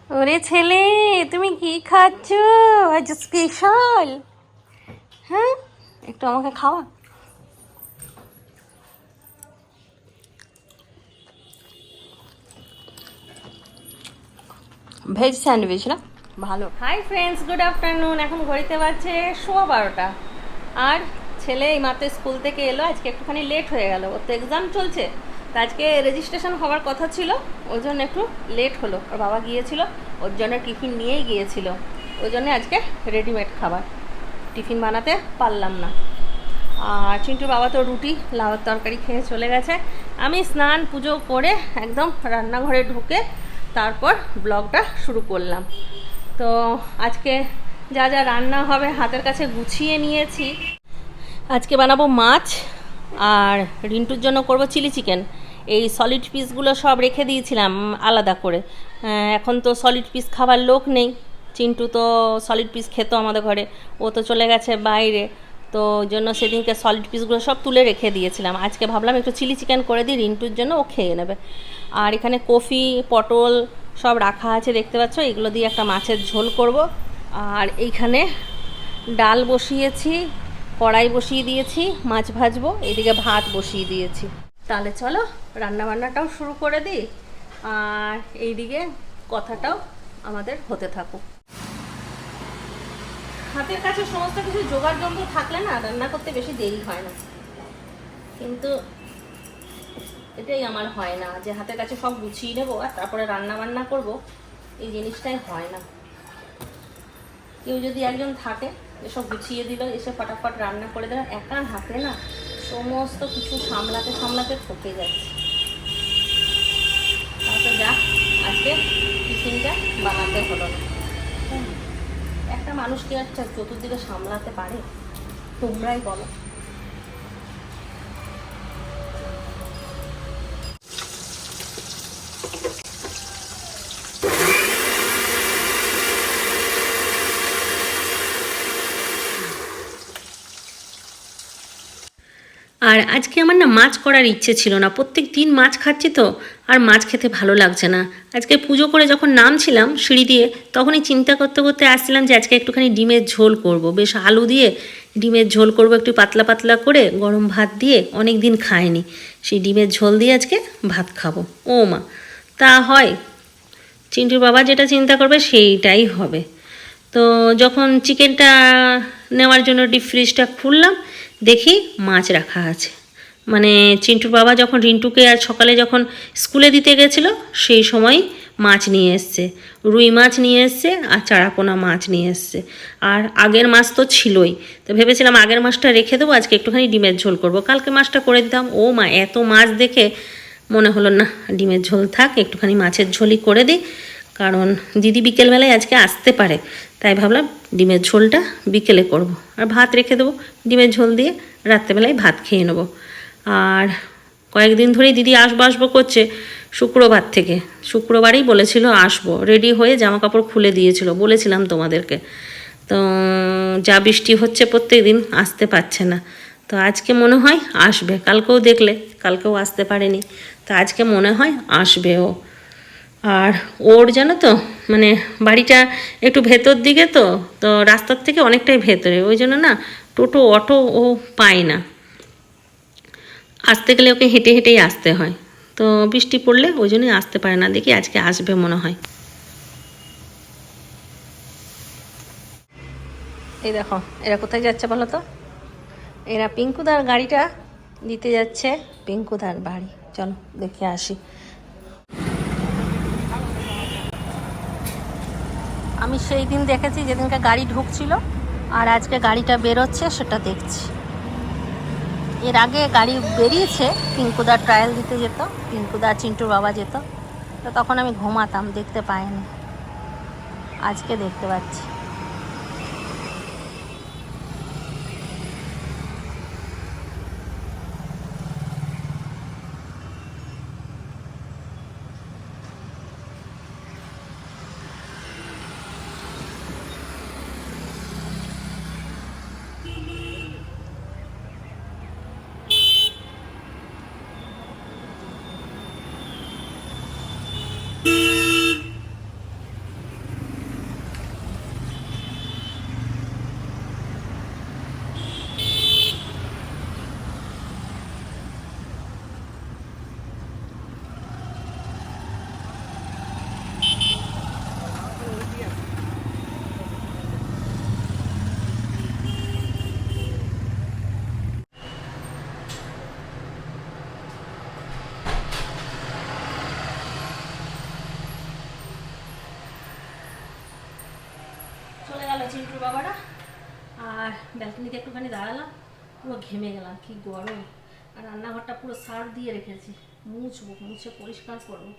ওরে ছেলে, তুমি কি খাচ্ছ আজ স্পেশাল? হ্যাঁ, একটু আমাকে খাওয়া। ভেজ স্যান্ডউইচ না? ভালো। Hi friends, good afternoon. এখন ঘড়িতে বাজছে 12:15 আর ছেলে এই মাত্র স্কুল থেকে এলো। আজকে একটুখানি লেট হয়ে গেল, ওর তো এক্সাম চলছে। তা আজকে রেজিস্ট্রেশন হওয়ার কথা ছিল, ওই জন্য একটু লেট হলো। ওর বাবা গিয়েছিল, ওর জন্য টিফিন নিয়েই গিয়েছিল। ওই জন্য আজকে রেডিমেড খাবার, টিফিন বানাতে পারলাম না। আর চিন্টুর বাবা তো রুটি লাউয়ের তরকারি খেয়ে চলে গেছে। আমি স্নান পুজো করে একদম রান্নাঘরে ঢুকে তারপর ব্লগটা শুরু করলাম। তো আজকে যা যা রান্না হবে হাতের কাছে গুছিয়ে নিয়েছি। আজকে বানাবো মাছ, আর রিন্টুর জন্য করব চিলি চিকেন। এই সলিড পিসগুলো সব রেখে দিয়েছিলাম আলাদা করে। এখন তো সলিড পিস খাবার লোক নেই। চিন্টু তো সলিড পিস খেত আমাদের ঘরে, ও তো চলে গেছে বাইরে। তো ওই জন্য সেদিনকে সলিড পিসগুলো সব তুলে রেখে দিয়েছিলাম। আজকে ভাবলাম একটু চিলি চিকেন করে দিই, রিন্টুর জন্য, ও খেয়ে নেবে। আর এখানে কফি, পটল সব রাখা আছে, দেখতে পাচ্ছ। এগুলো দিয়ে একটা মাছের ঝোল করব। আর এইখানে ডাল বসিয়েছি, কড়াই বসিয়ে দিয়েছি, মাছ ভাজবো, এইদিকে ভাত বসিয়ে দিয়েছি। তাহলে চলো রান্নাবান্নাটাও শুরু করে দিই, আর এইদিকে কথাটাও আমাদের হতে থাকুক। হাতের কাছে সমস্ত কিছু জোগাড় যন্ত্র থাকলে না রান্না করতে বেশি দেরি হয় না, কিন্তু এটাই আমার হয় না, যে হাতের কাছে সব গুছিয়ে নেবো আর তারপরে রান্না বান্না করবো, এই জিনিসটাই হয় না। কেউ যদি একজন থাকে এসব গুছিয়ে দিল, এসে ফটাফট রান্না করে দিল, একা হাতে না সমস্ত কিছু সামলাতে সামলাতে থকে যাচ্ছে। তারপর যা, আজকে টিফিনটা বানাতে হলো না। একটা মানুষকে একটা চতুর্দিকে সামলাতে পারে? তোমরাই বলো। আর আজকে আমার না মাছ করার ইচ্ছে ছিল না, প্রত্যেক দিন মাছ খাচ্ছি তো, আর মাছ খেতে ভালো লাগছে না। আজকে পুজো করে যখন নামছিলাম সিঁড়ি দিয়ে, তখনই চিন্তা করতে করতে আসছিলাম যে আজকে একটুখানি ডিমের ঝোল করব, বেশ আলু দিয়ে ডিমের ঝোল করব, একটু পাতলা পাতলা করে গরম ভাত দিয়ে, অনেক দিন খাইনি। সেই ডিমের ঝোল দিয়ে আজকে ভাত খাবো। ও মা, তা হয়? চিন্টুর বাবা যেটা চিন্তা করবে সেইটাই হবে। তো যখন চিকেনটা নেওয়ার জন্য ডিপ ফ্রিজটা খুললাম, দেখি মাছ রাখা আছে। মানে চিন্টুর বাবা যখন রিন্টুকে আর সকালে যখন স্কুলে দিতে গেছিলো সেই সময় মাছ নিয়ে এসছে, রুই মাছ নিয়ে এসছে আর চারাপোনা মাছ নিয়ে এসছে। আর আগের মাছ তো ছিলই, তো ভেবেছিলাম আগের মাছটা রেখে দেবো, আজকে একটুখানি ডিমের ঝোল করব, কালকে মাছটা করে দিতাম। ও মা, এত মাছ দেখে মনে হলো না, ডিমের ঝোল থাক, একটুখানি মাছের ঝোলই করে দিই, কারণ দিদি বিকেলবেলায় আজকে আসতে পারে। তাই ভাবলাম ডিমের ঝোলটা বিকেলে করব, আর ভাত রেখে দেবো, ডিমের ঝোল দিয়ে রাত্রেবেলায় ভাত খেয়ে নেবো। আর কয়েকদিন ধরেই দিদি আসবো আসবো করছে, শুক্রবার থেকে, শুক্রবারই বলেছিল আসবো, রেডি হয়ে জামা কাপড় খুলে দিয়েছিল, বলেছিলাম তোমাদেরকে। তো যা বৃষ্টি হচ্ছে প্রত্যেক দিন, আসতে পারছে না। তো আজকে মনে হয় আসবে, কালকেও দেখলে কালকেও আসতে পারেনি, তো আজকে মনে হয় আসবে ও। আর ওর জানো তো, মানে বাড়িটা একটু ভেতর দিকে, তো তো রাস্তার থেকে অনেকটাই ভেতরে, ওই জন্য না টোটো অটো ও পায় না, আসতে গেলে ওকে হেঁটে হেঁটেই আসতে হয়। তো বৃষ্টি পড়লে ওই জন্যই আসতে পারে না, দেখি আজকে আসবে মনে হয়। এই দেখো এরা কোথায় যাচ্ছে বলো তো? এরা পিঙ্কুদার গাড়িটা দিতে যাচ্ছে, পিঙ্কুদার বাড়ি। চলো দেখে আসি। আমি সেই দিন দেখেছি যেদিনকে গাড়ি ঢুকছিল, আর আজকে গাড়িটা বেরোচ্ছে সেটা দেখছি। এর আগে গাড়ি বেরিয়েছে, পিঙ্কুদার ট্রায়াল দিতে যেত, পিঙ্কুদা চিন্টুর বাবা যেত, তো তখন আমি ঘুমাতাম, দেখতে পাইনি, আজকে দেখতে পাচ্ছি। চিন্টুর বাবারা, আর ব্যালকনিতে একটুখানি দাঁড়ালাম, পুরো ঘেমে গেলাম, কি গরম। আর রান্নাঘরটা পুরো সার দিয়ে রেখেছি, মুছে পরিষ্কার করবো।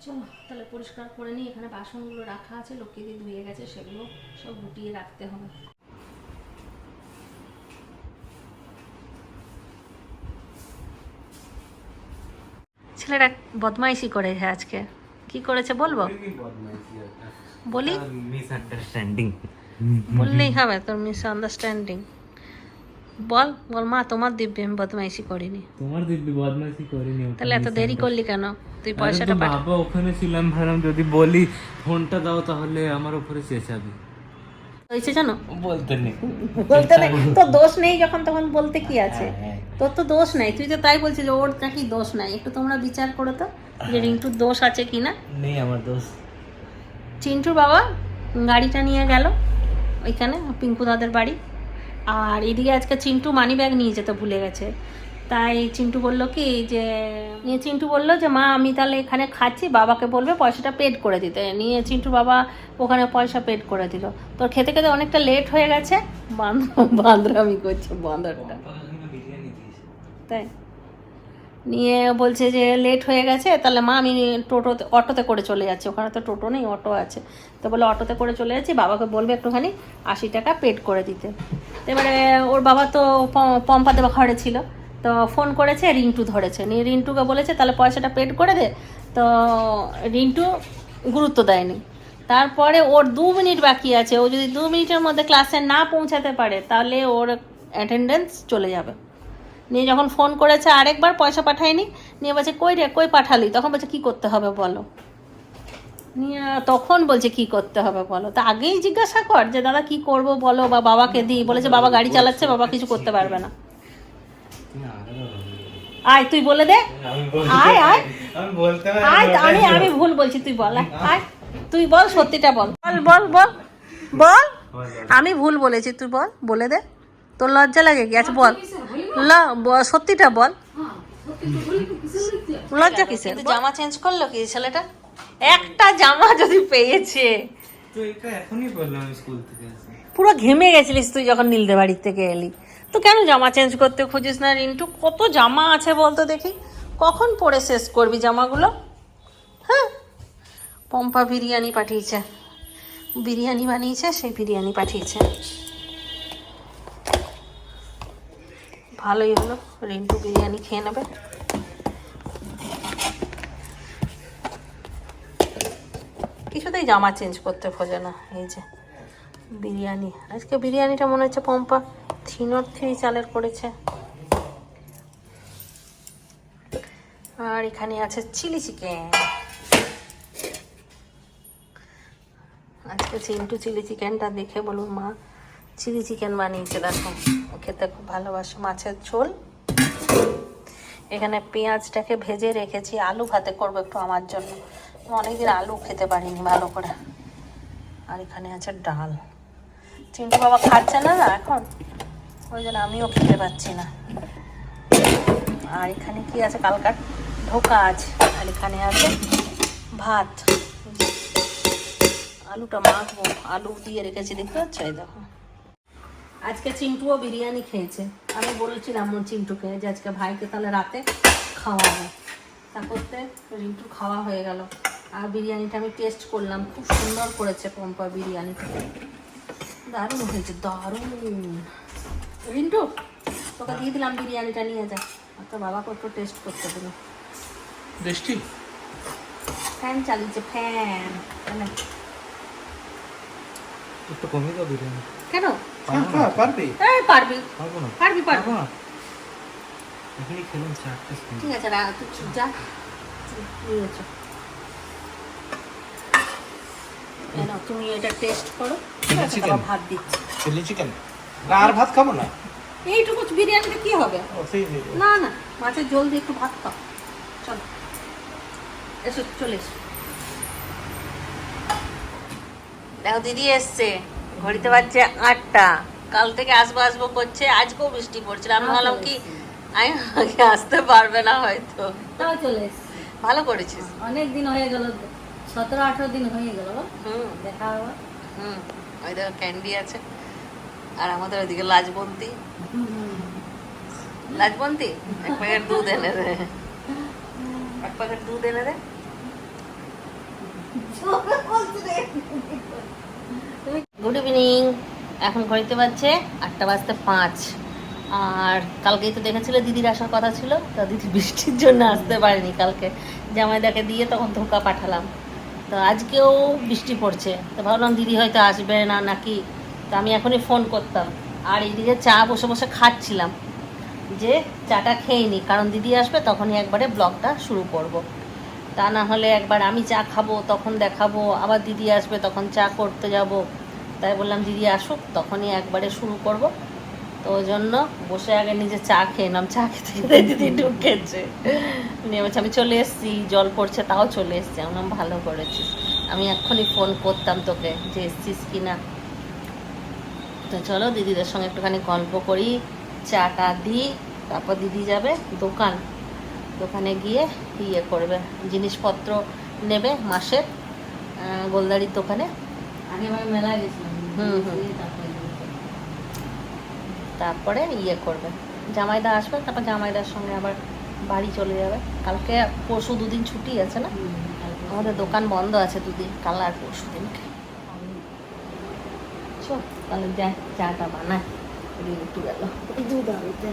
চলো তাহলে পরিষ্কার করে নিই। এখানে বাসনগুলো রাখা আছে, লোকে দিয়ে ধুয়ে গেছে, সেগুলো সব গুটিয়ে রাখতে হবে। ছেলেটা বদমাইশি করেছে আজকে। কি করেছে বলবো? বলি, মিসআন্ডারস্ট্যান্ডিং বললেই হবে তোর মিসআন্ডারস্ট্যান্ডিং। বল বল, মা তোমার দিব্যি আমি বদমাইশি করিনি। তোমার দিব্যি বদমাইশি করিনি। তাহলে এত দেরি করলি কেন? তুই পয়সাটা পাঠা। বাবা ওখানে ছিলাম, ভাবলাম যদি বলি ফোনটা দাও তাহলে আমার উপরে চেঁচাবে। হয়েছে জানো, বলতে নেই তোর দোষ নেই, যখন তখন বলতে কি আছে? তোর তো দোষ নাই, তুই তো তাই বলছিস ওর নাকি দোষ নাই। একটু তোমরা বিচার করো তো যে রিন্টুর দোষ আছে কিনা। নেই আমার দোষ। চিন্টুর বাবা গাড়িটা নিয়ে গেল ওইখানে পিঙ্কু দাদের বাড়ি, আর এদিকে আজকে চিন্টু মানি ব্যাগ নিয়ে যেতে ভুলে গেছে। তাই চিন্টু বললো কি যে চিন্টু বললো যে মা আমি তাহলে এখানে খাচ্ছি, বাবাকে বলবে পয়সাটা পেড করে দিতে। নিয়ে চিন্টু বাবা ওখানে পয়সা পেড করে দিল। তোর খেতে খেতে অনেকটা লেট হয়ে গেছে, বান্দরামি করছে বান্দরটা। তাই নিয়ে বলছে যে লেট হয়ে গেছে, তাহলে মা আমি অটোতে করে চলে যাচ্ছি, ওখানে তো টোটো নেই, অটো আছে। তো বলে অটোতে করে চলে যাচ্ছি, বাবাকে বলবে একটুখানি 80 টাকা পেড করে দিতে। তো এবারে ওর বাবা তো পম্পা দেওয়া ঘরে ছিল, তো ফোন করেছে, রিন্টু ধরেছে। নিয়ে রিন্টুকে বলেছে তাহলে পয়সাটা পেড করে দে। তো রিন্টু গুরুত্ব দেয়নি। তারপরে ওর 2 মিনিট বাকি আছে, ও যদি 2 মিনিটের মধ্যে ক্লাসে না পৌঁছাতে পারে তাহলে ওর অ্যাটেন্ডেন্স চলে যাবে। নিয়ে যখন ফোন করেছে আরেকবার, পয়সা পাঠায়নি। নিয়ে বলছে কই রে, কই পাঠালি? তখন বলছে কী করতে হবে বলো। নিয়ে তখন বলছে কি করতে হবে বলো। তা আগেই জিজ্ঞাসা কর যে দাদা কি করব বলো, বা বাবাকে দিই। বলেছে বাবা গাড়ি চালাচ্ছে, বাবা কিছু করতে পারবে না। আয় তুই বলে দে, আয় আয় আয়, আমি ভুল বলছি, তুই বল, আয় তুই বল, সত্যিটা বল, বল বল বল বল, আমি ভুল বলেছি, তুই বল, বলে দে। তোর লজ্জা লাগে কি? আচ্ছা বল, সত্যিটা বল, লজ্জা কিসের? জামা চেঞ্জ করলো কি ছেলেটা? একটা জামা যদি পেয়েছে। তো এটা এখনই বললাম স্কুল থেকে এসে। পুরো ঘেমে গেছিলিস তুই যখন নীলদে বাড়ির থেকে এলি। তো কেন জামা চেঞ্জ করতে খুঁজিস না রিন্টু? কত জামা আছে বলতো দেখি, কখন পরে শেষ করবি জামাগুলো? হ্যাঁ, পম্পা বিরিয়ানি পাঠিয়েছে, বিরিয়ানি বানিয়েছে, সেই বিরিয়ানি পাঠিয়েছে। ভালোই হলো, রিন্টু বিরিয়ানি খেয়ে নেবে। কিছুতেই জামা চেঞ্জ করতে খোঁজে না। এই যে বিরিয়ানি, আজকে বিরিয়ানিটা মনে হচ্ছে পম্পা 303 চালের করেছে। আর এখানে আছে চিলি চিকেন। আজকে চিন্টু চিলি চিকেনটা দেখে বলুন মা চিলি চিকেন বানিয়েছে, দেখো খেতে খুব ভালোবাসে। মাছের ঝোল, এখানে পেঁয়াজটাকে ভেজে রেখেছি, আলু ভাতে করবো একটু আমার জন্য, অনেকদিন আলু খেতে পারিনি ভালো করে। আর এখানে আছে ডাল। চিন্টু বাবা খাচ্ছে না না এখন, ওই জন্য আমিও খেতে পাচ্ছি না। আর এখানে কি আছে, কালকার ধোকা আছে। আর এখানে আছে ভাত, আলুটা মাখবো, আলু দিয়ে রেখেছি, দেখতে পাচ্ছ? এই দেখো আজকে চিন্টুও বিরিয়ানি খেয়েছে। আমি বলেছিলাম চিন্টুকে যে আজকে ভাইকে তাহলে রাতে খাওয়াবো, তা করতে রিন্টু খাওয়া হয়ে গেল। আর বিরিয়ানিটা আমি টেস্ট করলাম, খুব সুন্দর করেছে পম্পা বিরিয়ানিটা, দারুণ হয়েছে, দারুণ। রিন্টু তোকে দিয়ে দিলাম বিরিয়ানিটা, নিয়ে যা। আর তোর বাবাকে একটু টেস্ট করতে দিল। টেস্টি? ফ্যান চালিয়েছে, ফ্যান। একটু কমে দাও বিরিয়ানি। কেন? পারবি? পারবি, পারবো না, পারবি, পারবো। এখানে খেলাম 4টা স্পুন। ঠিক আছে, তুই যা, নিয়েছো। তুমি এটা টেস্ট করো, ঠিক আছে? তারপর ভাত দিচ্ছি। চিলি চিকেন না, আর ভাত খাবো না। এইটুকু বিরিয়ানিটা কি হবে? সেই না না, মাছের ঝোল দিয়ে একটু ভাত খাও। চলো এসো, চলে এসো। দেখো দিদি এসছে, ঘড়িতে বাজছে 8টা। কাল থেকে আসবো আসবো করছে, আজকেও বৃষ্টি পড়ছিল। আমি ভাবলাম কি আমি আগে আসতে পারবে না হয়তো, তাও চলে এসছি। ভালো করেছিস। অনেক দিন হয়ে গেল, 17-18 দিন হয়ে গেল হুম দেখা হওয়া। হুম, ওই দেখো ক্যান্ডি আছে, আর আমাদের ওইদিকে লাজবন্তী। লাজবন্তী, এক প্যাকেট দুধ এনে দে, এক প্যাকেট দুধ এনে দে। Good evening. এখন ঘড়িতে বাজছে 8:05। আর কালকেই তো দেখেছিলে দিদির আসার কথা ছিল, তা দিদি বৃষ্টির জন্য আসতে পারেনি। কালকে জামাইদাকে দিয়ে তখন ধোকা পাঠালাম, তো আজকেও বৃষ্টি পড়ছে, তো ভাবলাম দিদি হয়তো আসবে না নাকি, তো আমি এখনই ফোন করতাম। আর এইদিকে চা বসে বসে খাচ্ছিলাম, যে চাটা খেয়ে নিই, কারণ দিদি আসবে তখনই একবারে ব্লগটা শুরু করব। তা না হলে একবার আমি চা খাবো তখন দেখাবো, আবার দিদি আসবে তখন চা করতে যাব। তাই বললাম দিদি আসুক তখনই একবারে শুরু করব। তো ওই জন্য বসে আগে নিজে চা খেয়ে নাম, চা খেতে খেতে দিদি ঢুকেছে, নিয়ে বলছে আমি চলে এসেছি, জল পড়ছে তাও চলে এসছি। আমি বললাম ভালো করেছিস, আমি এক্ষুনি ফোন করতাম তোকে যে এসছিস কি না। তো চলো দিদিদের সঙ্গে একটুখানি গল্প করি, চাটা দিই, তারপর দিদি যাবে দোকানে গিয়ে ইয়ে করবে, জিনিসপত্র নেবে মাসের গোলদারির দোকানে। মেলায় গেছিলাম। তারপরে ইয়ে করবে, জামাইদা আসবে, তারপর জামাইদার সঙ্গে আবার বাড়ি চলে যাবে। কালকে পরশু দুদিন ছুটি আছে না, আমাদের দোকান বন্ধ আছে দুদিন, কাল আর পরশু দিনকে। চল তাহলে যাই, চাটা বানায়, একটু গেল দুধ আনতে।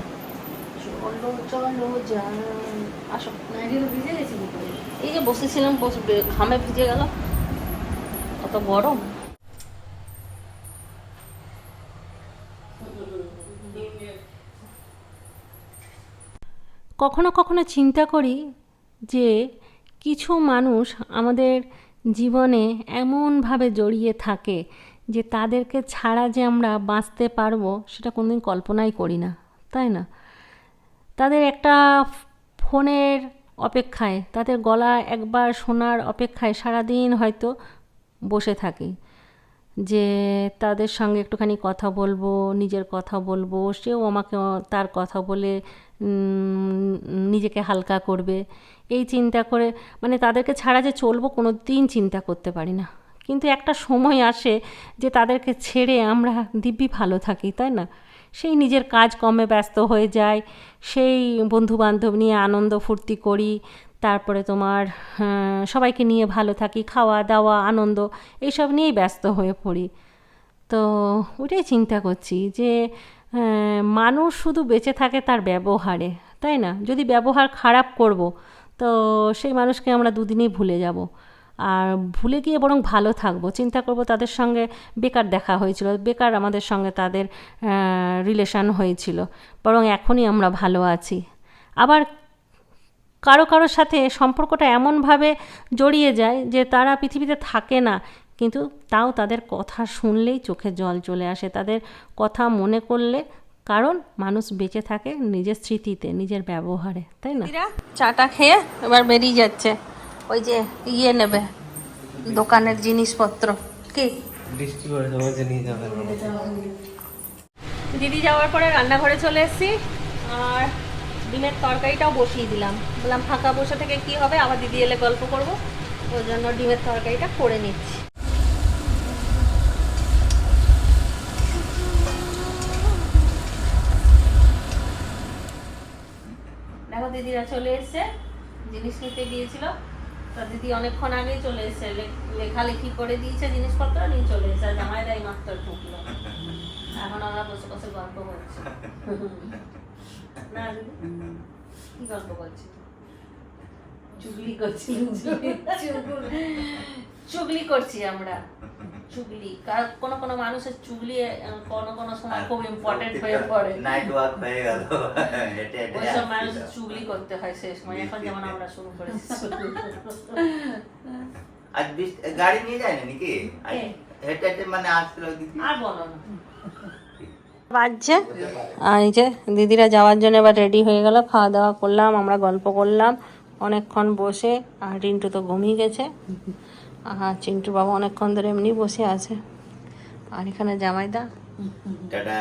চলো চলো যাই, আসো। ভিজে গেছি এই যে বসেছিলাম, ঘামে ভিজে গেল, কত গরম। কখনো কখনো চিন্তা করি যে কিছু মানুষ আমাদের জীবনে এমনভাবে জড়িয়ে থাকে যে তাদেরকে ছাড়া যে আমরা বাঁচতে পারবো সেটা কোনোদিন কল্পনাই করি না, তাই না? তাদের একটা ফোনের অপেক্ষায়, তাদের গলা একবার শোনার অপেক্ষায় সারাদিন হয়তো বসে থাকি, যে তাদের সঙ্গে একটুখানি কথা বলবো, নিজের কথা বলবো, সেও আমাকে তার কথা বলে নিজেকে হালকা করবে, এই চিন্তা করে মানে তাদেরকে ছাড়া যে চলবো কোনো দিন চিন্তা করতে পারি না। কিন্তু একটা সময় আসে যে তাদেরকে ছেড়ে আমরা দিব্যি ভালো থাকি, তাই না? সেই নিজের কাজকর্মে ব্যস্ত হয়ে যায়, সেই বন্ধুবান্ধব নিয়ে আনন্দ ফুর্তি করি, তারপরে তোমার সবাইকে নিয়ে ভালো থাকি, খাওয়া দাওয়া আনন্দ এইসব নিয়েই ব্যস্ত হয়ে পড়ি। তো ওটাই চিন্তা করছি যে মানুষ শুধু বেঁচে থাকে তার ব্যবহারে, তাই না? যদি ব্যবহার খারাপ করব তো সেই মানুষকে আমরা দুদিনেই ভুলে যাব, আর ভুলে গিয়ে বরং ভালো থাকবো, চিন্তা করব তাদের সঙ্গে বেকার দেখা হয়েছিল, বেকার আমাদের সঙ্গে তাদের রিলেশান হয়েছিল, বরং এখনই আমরা ভালো আছি। আবার কারোর সাথে সম্পর্কটা এমনভাবে জড়িয়ে যায় যে তারা পৃথিবীতে থাকে না, কিন্তু তাও তাদের কথা শুনলেই চোখে জল চলে আসে, তাদের কথা মনে করলে, কারণ মানুষ বেঁচে থাকে নিজের স্মৃতিতে, নিজের ব্যবহারে, তাই না? চাটা খেয়ে এবার বেরিয়ে যাচ্ছে, ওই যে ইয়ে নেবে দোকানের জিনিসপত্র। কি বৃষ্টি পড়েছে, আমাকে নিয়ে যাবে? দিদি যাওয়ার পরে রান্নাঘরে চলে এসেছি, আর ডিমের তরকারিটাও বসিয়ে দিলাম। বললাম ফাঁকা বসে থেকে কি হবে, আবার দিদি এলে গল্প করব, ওই জন্য ডিমের তরকারিটা করে নিচ্ছি। দেখো দিদিরা চলে এসছে, জিনিস নিতে গিয়েছিল, তা দিদি অনেকক্ষণ আগেই চলে এসছে, লেখালেখি করে দিয়েছে, জিনিসপত্র নিয়ে চলে এসছে, আর জামাইদাই মাত্র ঢুকলো। এখন আমরা বসে বসে গল্প করছি। না দিদি কি গল্প করছি? চুগলি করছি, চুগলি করছি আমরা, চুগলি। কার কোনো মানুষের চুগলি কোনো সময় খুব ইম্পর্টেন্ট হয়ে পড়ে, নাইট ওয়াক হয়ে গেল, ওইসব মানুষের চুগলি করতে হয় শেষ সময়। এখন যেমন আমরা শুরু করেছি। আজ গাড়ি নিয়ে যায় না নাকি? হেঁটে হেঁটে মানে আসছিল। আর বলো না, বাজছে। আর এই যে দিদিরা যাওয়ার জন্য এবার রেডি হয়ে গেল, খাওয়া দাওয়া করলাম, আমরা গল্প করলাম অনেকক্ষণ বসে, আর রিন্টু তো ঘুমিয়ে গেছে, আর চিন্টু বাবা অনেকক্ষণ ধরে এমনি বসে আছে, আর এখানে জামাইদা। টাটা।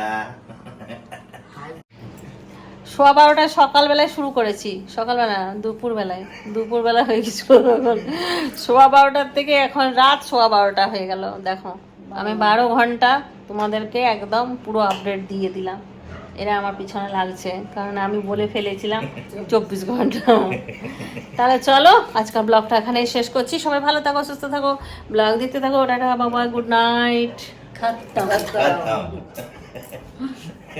12:15 সকালবেলায় শুরু করেছি, সকালবেলা দুপুরবেলা হয়ে গেছিল, এখন 12:15 থেকে এখন রাত 12:15 হয়ে গেল। দেখো আমি 12 ঘন্টা তোমাদেরকে একদম পুরো আপডেট দিয়ে দিলাম। এরা আমার পিছনে লাগছে কারণ আমি বলে ফেলেছিলাম 24 ঘন্টা। তাহলে চলো আজকের ব্লগটা এখানেই শেষ করছি। সবাই ভালো থাকো, সুস্থ থাকো, ব্লগ দেখতে থাকো। টাটা বাবা, গুড নাইট। খাতাম खत्म